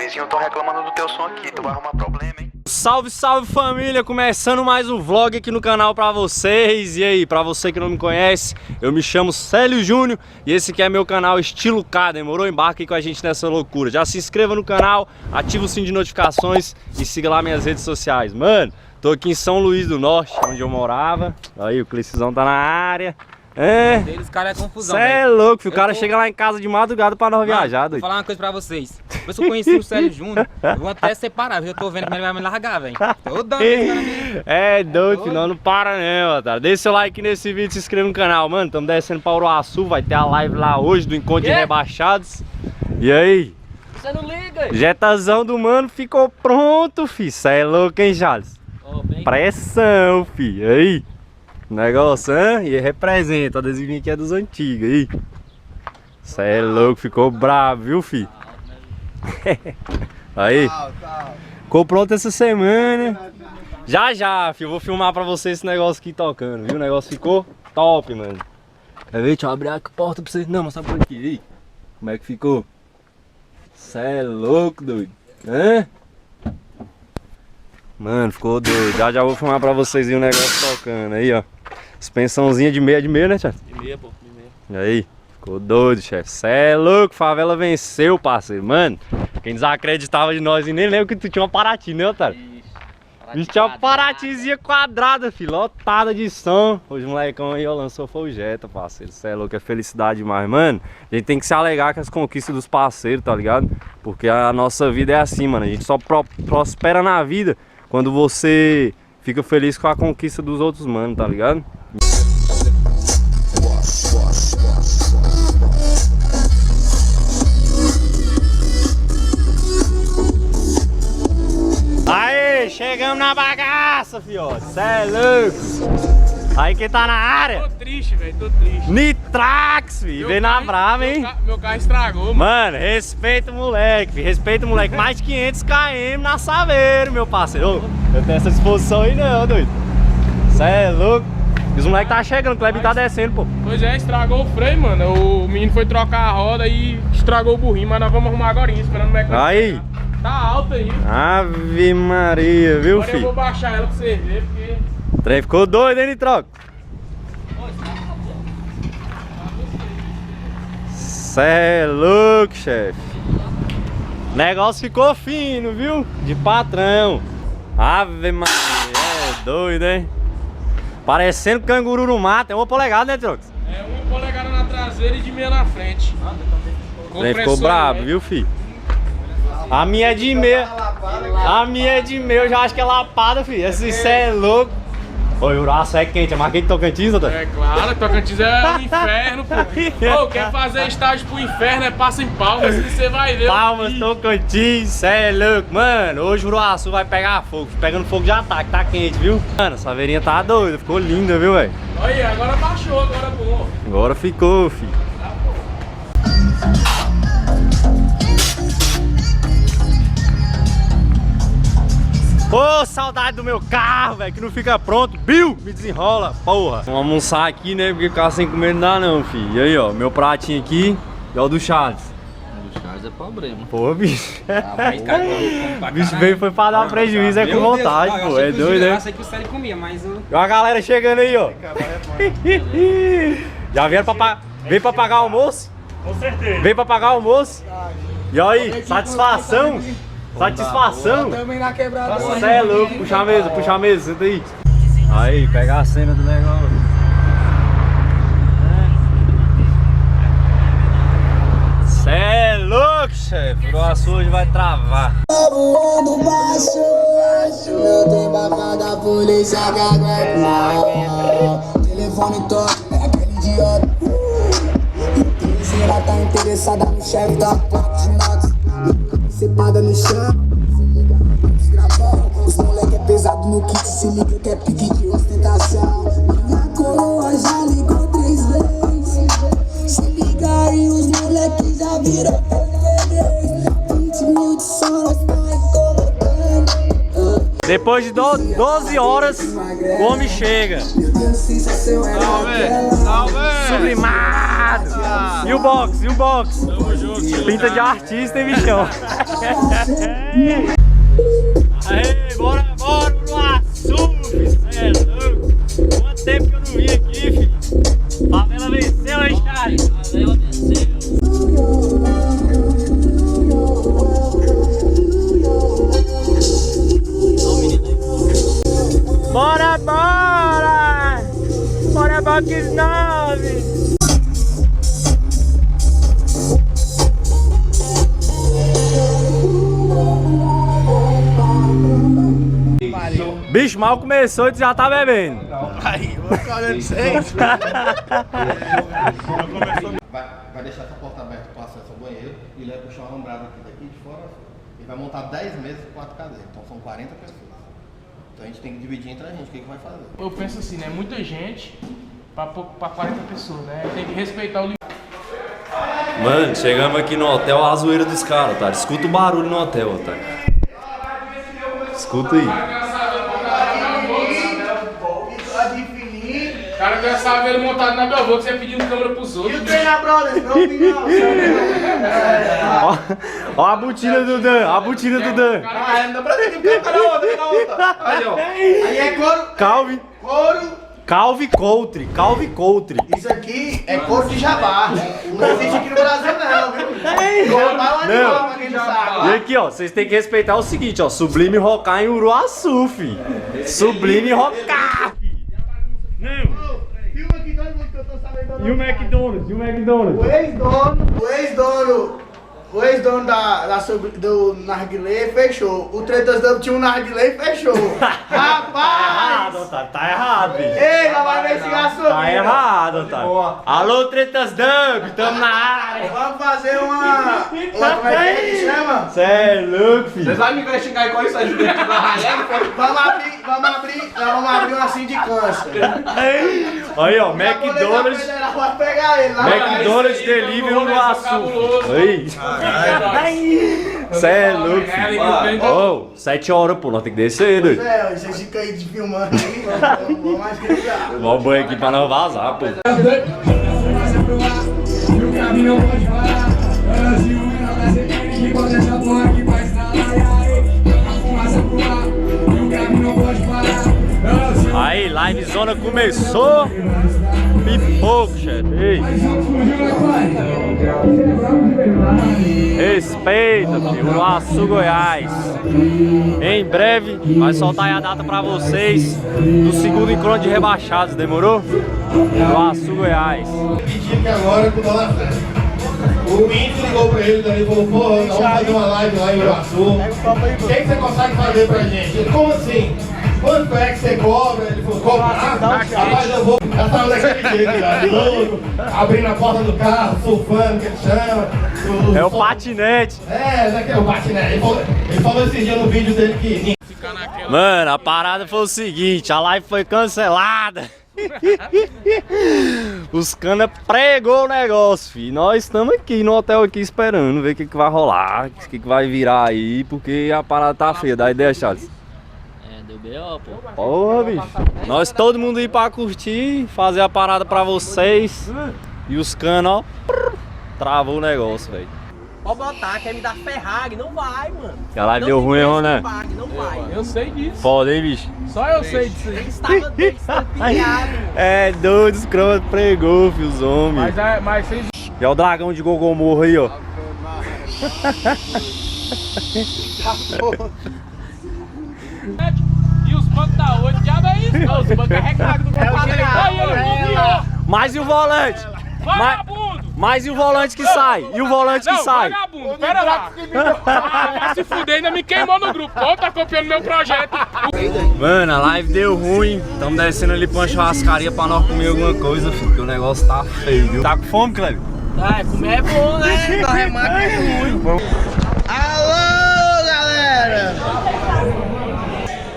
vizinhos estão reclamando do teu som aqui, tu vai arrumar problema, hein? Salve, salve família, começando mais um vlog aqui no canal pra vocês. E aí, pra você que não me conhece, eu me chamo Célio Júnior e esse aqui é meu canal Estilo K, demorou? Embarca aí com a gente nessa loucura. Já se inscreva no canal, ativa o sininho de notificações e siga lá minhas redes sociais. Mano, tô aqui em São Luís do Norte, onde eu morava. Aí, o Clicizão tá na área. É, Os caras é confusão. cê é louco, filho. O cara chega lá em casa de madrugada pra nós viajar, doido. Vou falar uma coisa pra vocês. Depois que eu conheci o Célio Júnior, eu vou até separar, viu? Eu tô vendo que ele vai me largar, velho. Tô dando esse cara mesmo. É doido, filho, não para não, otário. Deixa seu like nesse vídeo, se inscreva no canal, mano. Estamos descendo pra Uruaçu, vai ter a live lá hoje do Encontro de Rebaixados. E aí? Você não liga? Jetazão do mano ficou pronto, fi. Cê é louco, hein, Charles? Oh, bem... Pressão, fi. E aí? Negócio, hein? E representa, o adesivinho aqui é dos antigos, aí. Cê é louco, ficou bravo, viu, fi? Aí. Ficou pronto essa semana. Já, filho, vou filmar pra vocês esse negócio aqui tocando, viu? O negócio ficou top, mano. Quer ver? Deixa eu abrir a porta pra vocês. Não, mostra por aqui, aí. Como é que ficou? Cê é louco, doido. Hã? Mano, ficou doido. Já vou filmar pra vocês aí o negócio tocando. Aí, ó. Suspensãozinha de meia, né, chefe? De meia, pô, de meia. E aí? Ficou doido, chefe. Cê é louco, favela venceu, parceiro. Mano, quem desacreditava de nós e nem lembra que tu tinha uma Paraty, né, otário? Bicho, tinha uma Paratyzinha quadrada, filho, lotada de som. Os molecão aí, ó, lançou foi o Jetta, parceiro. Cê é louco, é felicidade demais. Mano, a gente tem que se alegar com as conquistas dos parceiros, tá ligado? Porque a nossa vida é assim, mano. A gente só prospera na vida quando você fica feliz com a conquista dos outros, mano, tá ligado? Aê, chegamos na bagaça, fiote. Cê é louco. Aí quem tá na área? Tô triste, velho, tô triste. Nitrax, filho. Vem na brava, hein? Meu carro estragou, mano. Mano, respeita o moleque, filho. Respeita o moleque. Mais de 500 km na Saveiro, meu parceiro. Ô, eu tenho essa disposição aí não, doido. Cê é louco. E os moleques tá chegando, o Kleber tá descendo, pô. Pois é, estragou o freio, mano. O menino foi trocar a roda e estragou o burrinho, mas nós vamos arrumar agora, esperando o mecânico. Aí. Tá alto aí. Ave Maria, viu, Agora eu vou filho? baixar ela pra você ver, porque... O trem ficou doido, hein, Nitroco? Cê é louco, chefe. O negócio ficou fino, viu? De patrão. Ave Maria, é doido, hein? Parecendo canguru no mato. É 1 polegada, né, Trox? É 1 polegada na traseira e de meia na frente. O trem ficou brabo, viu, filho? A minha é de meia. A minha é de meia, eu já acho que é lapada, filho. Esse cê é louco. Oi, o Uraço é quente, é mais quente que Tocantins, doutor? É claro, Tocantins é um inferno, pô. Ô, quer fazer estágio pro inferno, é passa em Palmas, você vai ver. Palmas, Tocantins, cê é louco. Mano, hoje o Uruaçu vai pegar fogo. Pegando fogo já tá, que tá quente, viu? Mano, essa veirinha tá doida, ficou linda, viu, velho? Olha, agora baixou, agora bom. Agora ficou, filho. Ô, saudade do meu carro, velho, que não fica pronto. Bill, me desenrola, porra. Vamos almoçar aqui, né, porque ficar sem comer não dá não, filho. E aí, ó, meu pratinho aqui e o do Charles. O do Charles é problema. Pô, bicho. Mas, cara, O bicho veio foi pra dar prejuízo, é com vontade, pô. É doido, né? Eu sei que o Célio comia, mas eu... E a galera chegando aí, ó. Já vieram veio pra pagar o almoço? Com certeza. Veio pra pagar o almoço? E aí, satisfação? Satisfação? Também na quebrada. Você é louco, puxa a mesa, senta aí. Aí, pega a cena do negócio. Cê é louco, chefe. O Uruaçu hoje vai travar. Voando baixo, meu tempo apaga a polícia que aguenta. Telefone toca, é aquele idiota. Ela tá interessada no chefe da placa de moto. Cepada no chão, se liga, desgravão. Os moleque é pesado no kit, se liga que é pique de ostentação. Minha coroa já ligou 3 vezes. Se liga aí, os moleque já viram 20 mil de som, nós tá incomodando. Depois de 12 horas, o homem chega. Salve! Sublimado! E o box? Tamo junto. Pinta de artista, hein, bichão? Aê, bora, Uruaçu, cê é louco. Quanto tempo que eu não vim aqui, filho? Favela venceu, hein, Charles? Favela venceu. Bora, bora! Bora, Box 9! Bicho, mal começou e tu já tá bebendo. Aí, vou ficar olhando vocês. Vai deixar essa porta aberta para acesso ao banheiro e ele vai puxar uma alambrada aqui daqui de fora. Ele vai montar 10 mesas e 4 cadeiras. Então são 40 pessoas. Então a gente tem que dividir entre a gente o que vai fazer. Eu penso assim, né? Muita gente pra 40 pessoas, né? Tem que respeitar o limite. Mano, chegamos aqui no hotel, a zoeira dos caras, tá? Escuta o barulho no hotel, tá? Escuta aí. O cara quer saber montado na Belvô, que você pedindo câmera pros outros. E o treina, brother? Não, Ó a botina do Dan, a botina do Dan. Ah, não dá pra ver que o cara outra. Aí, ó. Aí é couro. Calvi. Couro. Calvi Country, Calvi Country. Isso aqui é couro de jabá. Não existe aqui no Brasil, não, viu? Jabá é Não. uma pra quem não sabe. E aqui, ó, vocês têm que respeitar o seguinte, ó, Sublime Rocar em Uruaçu, fi. Sublime Rocar. Não. Filma aqui todo mundo que eu tô sabendo. E o McDonald's, e o McDonald's? O ex-dono do narguilé fechou. O Tretas Dub tinha um narguilé e fechou. Rapaz! Otário, tá errado, bicho. Ei, vai ver se gastou. Tá errado, Otário. Alô, Tretas Dub, tamo na área. Vamos fazer uma como é que chama? Cê é louco, filho. Vai me investigar com isso ajuda aqui na ralhada? Vamos abrir uma sindicância. Aí, ó, A Polícia McDonald's. Federal vai pegar ele lá. McDonald's Delivery Uruaçu. Aí. Cê é louco, filho. Ô, 7 horas, pô, nós tem que descer, doido. Vocês ficam aí de filmando aí, vamos mais que já. Vamos banho aqui pra não vazar, pô. Aí, live zona começou. Pipoco, chefe. Ei. Respeita, filho. Uruaçu, Goiás. Em breve vai soltar aí a data pra vocês do segundo encontro de rebaixados, demorou? Uruaçu, Goiás. Pedindo que agora com o dólar certo. O Índio ligou pra ele e falou, pô, nós vamos fazer uma live lá em Uruaçu. O que você consegue fazer pra gente? Ele, como assim? Quanto é que você cobra? Ele falou, cobra? Rapaz, eu vou. Já tava daquele jeito, lá, de louco, abrindo a porta do carro, surfando, que ele chama. É o patinete. É, daquele patinete. Ele falou esse dia no vídeo dele que... Mano, a parada foi o seguinte, a live foi cancelada. Os cana pregou o negócio, fi. Nós estamos aqui no hotel aqui esperando ver o que vai rolar, o que vai virar aí, porque a parada tá feia. Dá ideia, Charles? É, deu B.O., pô. Porra, bicho. Nós todo mundo ir pra curtir, fazer a parada pra vocês. E os cana, ó, travou o negócio, velho. Pode botar, quer me dar Ferrari, não vai, mano. A live deu ruim, né? Não vai. Eu sei disso. Foda, hein, bicho? Só eu sei disso aí. Ele estava pilhado. É doido, os cromas pregou, filho, os homens. Mas vocês... E é o dragão de Gogomorro aí, ó. E os bancos da 8, diabo é isso? Não, os bancos é recado do meu padre. Aí ele desviou. Mais e o volante? Vagabundo! Mais e o volante que sai? E o volante que Não, sai? vagabundo, pera lá. Vai se fuder, ainda me queimou no grupo. Pô, tá copiando meu projeto. Mano, a live deu ruim. Tamo descendo ali pra uma churrascaria pra nós comer alguma coisa, filho, porque o negócio tá feio, viu? Tá com fome, Cleber? Ah, comer é bom, né? Não é mais que ruim. Alô, galera!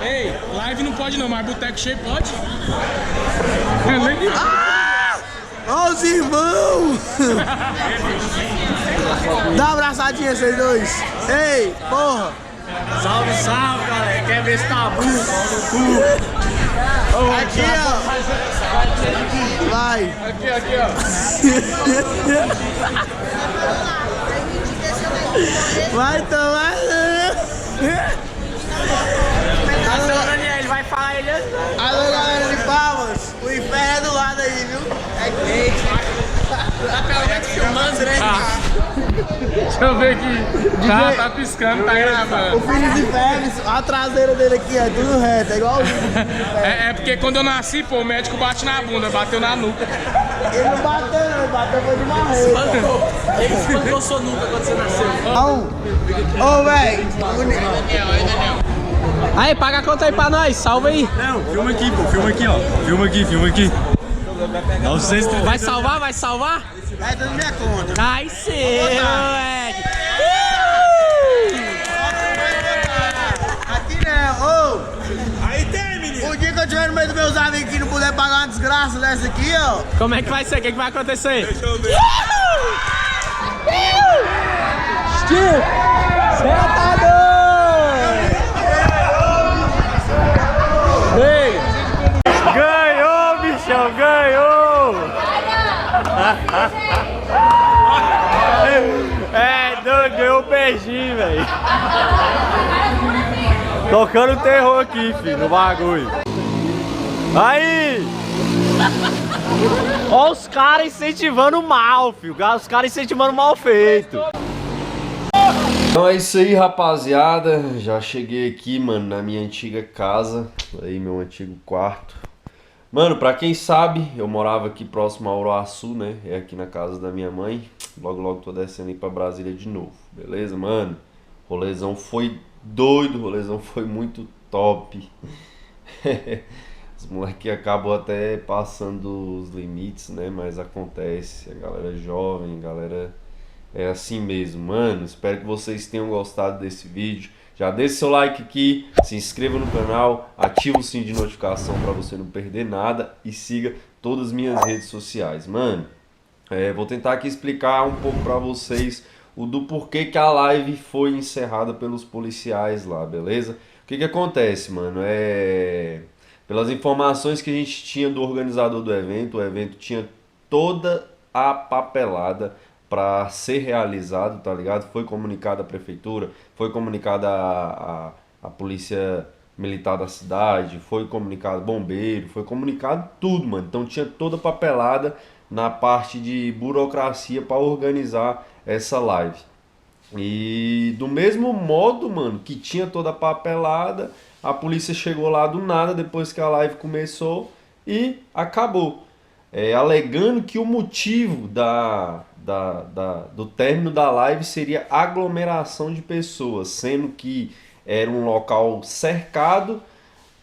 Ei, live não pode não, mas boteco cheio pode. Ó os irmãos! Dá uma abraçadinha vocês dois! Ei, porra! Salve, salve, galera. Quer ver esse tabu? Aqui, ó! Vai! Aqui, ó. Vai tomar. Alô, Daniel, ele vai falar ele assim. Alô, galera de Palmas. O inferno é do lado aí, viu? É quente. Tá pelo menos filmando, né? Deixa eu ver aqui. Tá piscando, tá O gravando. filho de Félix, a traseira dele aqui é tudo reto, é igual o É porque quando eu nasci, pô, o médico bate na bunda, bateu na nuca. Ele não bateu, não, ele bateu foi de marreta. Ele espancou sua nuca quando você nasceu. Ô, véi. Aí, paga a conta aí pra nós, salva aí. Não, filma aqui, pô, filma aqui, ó. Filma aqui. 930. Vai salvar, vai salvar? Vai dando minha conta. Aí sim, moleque. Aqui não, ô. Aí tem, menino. O dia que eu tiver no meio dos meus amigos que não puder pagar uma desgraça dessa aqui, ó. Como é que vai ser? O que vai acontecer? Deixa eu ver. Você tá doido! Ganhou, bichão, ganhou! É doido, ganhou o beijinho, velho. Tocando terror aqui, filho, no bagulho. Aí! Ó os caras incentivando o mal, filho. Os caras incentivando o mal feito. Então é isso aí, rapaziada. Já cheguei aqui, mano, na minha antiga casa. Aí, meu antigo quarto. Mano, pra quem sabe, eu morava aqui próximo a Uruaçu, né? É aqui na casa da minha mãe. Logo tô descendo aí pra Brasília de novo. Beleza, mano? O rolezão foi doido, o rolezão foi muito top. Os moleques acabam até passando os limites, né? Mas acontece, a galera jovem, a galera é assim mesmo, mano. Espero que vocês tenham gostado desse vídeo. Já deixa seu like aqui, se inscreva no canal, ativa o sininho de notificação para você não perder nada e siga todas as minhas redes sociais, mano. Vou tentar aqui explicar um pouco para vocês do porquê que a live foi encerrada pelos policiais lá, beleza? O que acontece, mano? Pelas informações que a gente tinha do organizador do evento, o evento tinha toda a papelada para ser realizado, tá ligado? Foi comunicada a prefeitura, foi comunicada a polícia militar da cidade, foi comunicado bombeiro, foi comunicado tudo, mano. Então tinha toda a papelada na parte de burocracia para organizar essa live. E do mesmo modo, mano, que tinha toda a papelada, a polícia chegou lá do nada depois que a live começou e acabou. Alegando que o motivo do término da live seria aglomeração de pessoas, sendo que era um local cercado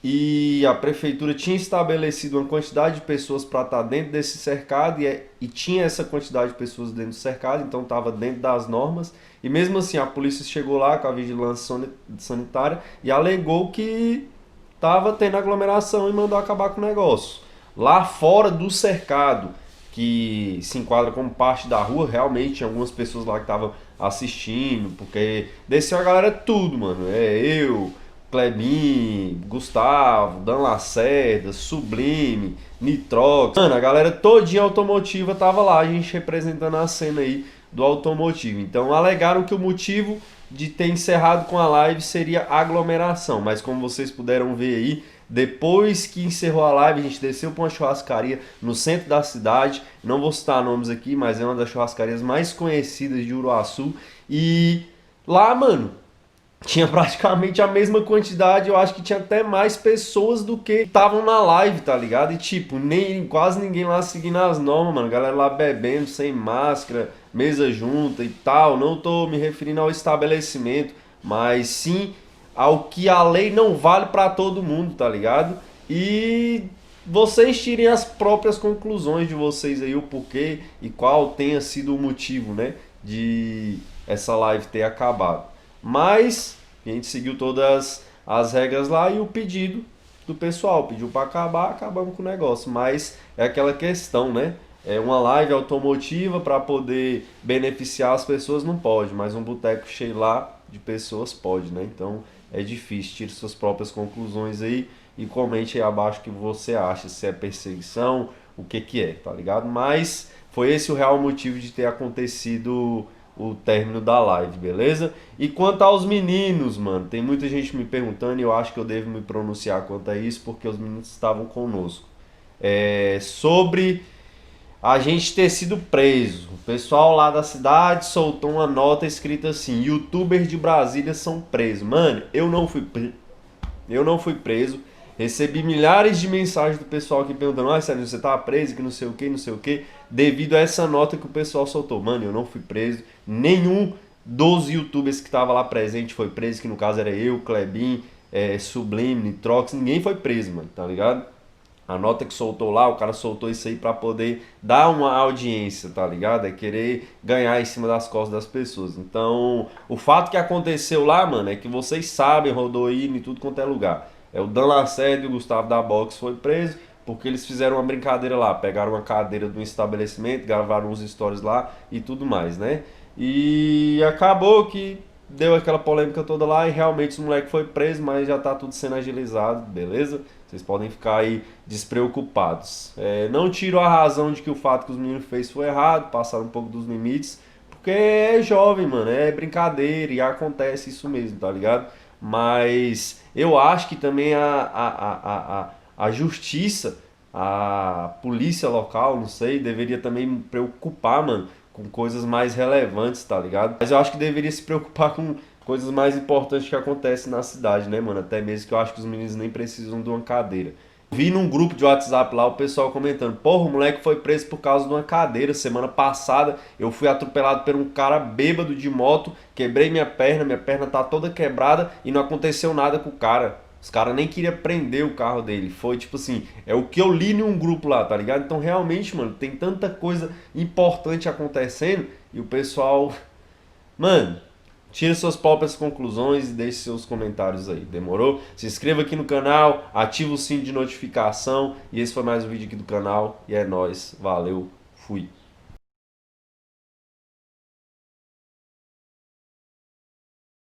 e a prefeitura tinha estabelecido uma quantidade de pessoas para estar dentro desse cercado e tinha essa quantidade de pessoas dentro do cercado, então estava dentro das normas. E mesmo assim a polícia chegou lá com a vigilância sanitária e alegou que estava tendo aglomeração e mandou acabar com o negócio. Lá fora do cercado, que se enquadra como parte da rua, realmente tinha algumas pessoas lá que estavam assistindo, porque desceu a galera tudo, mano. Eu, Clebinho, Gustavo, Dan Lacerda, Sublime, Nitrox. Mano, a galera todinha automotiva tava lá, a gente representando a cena aí do automotivo. Então alegaram que o motivo de ter encerrado com a live seria aglomeração, mas como vocês puderam ver aí, depois que encerrou a live, a gente desceu para uma churrascaria no centro da cidade. Não vou citar nomes aqui, mas é uma das churrascarias mais conhecidas de Uruaçu. E lá, mano, tinha praticamente a mesma quantidade. Eu acho que tinha até mais pessoas do que estavam na live, tá ligado? E tipo, quase ninguém lá seguindo as normas, mano. Galera lá bebendo, sem máscara, mesa junta e tal. Não tô me referindo ao estabelecimento, mas sim ao que a lei não vale para todo mundo, tá ligado? E vocês tirem as próprias conclusões de vocês aí, o porquê e qual tenha sido o motivo, né, de essa live ter acabado. Mas a gente seguiu todas as regras lá e o pedido do pessoal, pediu para acabar, acabamos com o negócio. Mas é aquela questão, né? É uma live automotiva para poder beneficiar as pessoas, não pode, mas um boteco cheio lá de pessoas pode, né? Então é difícil, tire suas próprias conclusões aí e comente aí abaixo o que você acha, se é perseguição, o que é, tá ligado? Mas foi esse o real motivo de ter acontecido o término da live, beleza? E quanto aos meninos, mano, tem muita gente me perguntando e eu acho que eu devo me pronunciar quanto a isso porque os meninos estavam conosco. Sobre a gente ter sido preso. O pessoal lá da cidade soltou uma nota escrita assim: youtubers de Brasília são presos. Mano, eu não fui preso. Recebi milhares de mensagens do pessoal aqui perguntando: ah, Sérgio, você tava preso, que não sei o que, devido a essa nota que o pessoal soltou. Mano, eu não fui preso. Nenhum dos youtubers que tava lá presente foi preso, que no caso era eu, Clebin, Sublime, Nitrox, ninguém foi preso, mano, tá ligado? A nota que soltou lá, o cara soltou isso aí pra poder dar uma audiência, tá ligado? É querer ganhar em cima das costas das pessoas. Então, o fato que aconteceu lá, mano, é que vocês sabem, rodou aí em tudo quanto é lugar. O Dan Lacerda e o Gustavo da Box foi preso porque eles fizeram uma brincadeira lá. Pegaram uma cadeira de um estabelecimento, gravaram uns stories lá e tudo mais, né? E acabou que deu aquela polêmica toda lá e realmente os moleques foi preso, mas já tá tudo sendo agilizado, beleza? Vocês podem ficar aí despreocupados. Não tiro a razão de que o fato que os meninos fez foi errado, passaram um pouco dos limites, porque é jovem, mano, é brincadeira e acontece isso mesmo, tá ligado? Mas eu acho que também a justiça, a polícia local, não sei, deveria também me preocupar, mano, com coisas mais relevantes, tá ligado? Mas eu acho que deveria se preocupar com coisas mais importantes que acontecem na cidade, né, mano? Até mesmo que eu acho que os meninos nem precisam de uma cadeira. Vi num grupo de WhatsApp lá o pessoal comentando: porra, o moleque foi preso por causa de uma cadeira. Semana passada eu fui atropelado por um cara bêbado de moto, quebrei minha perna tá toda quebrada e não aconteceu nada com o cara. Os caras nem queriam prender o carro dele. Foi tipo assim, é o que eu li num grupo lá, tá ligado? Então realmente, mano, tem tanta coisa importante acontecendo e o pessoal... Mano, tire suas próprias conclusões e deixe seus comentários aí, demorou? Se inscreva aqui no canal, ativa o sininho de notificação. E esse foi mais um vídeo aqui do canal. E é nóis, valeu, fui.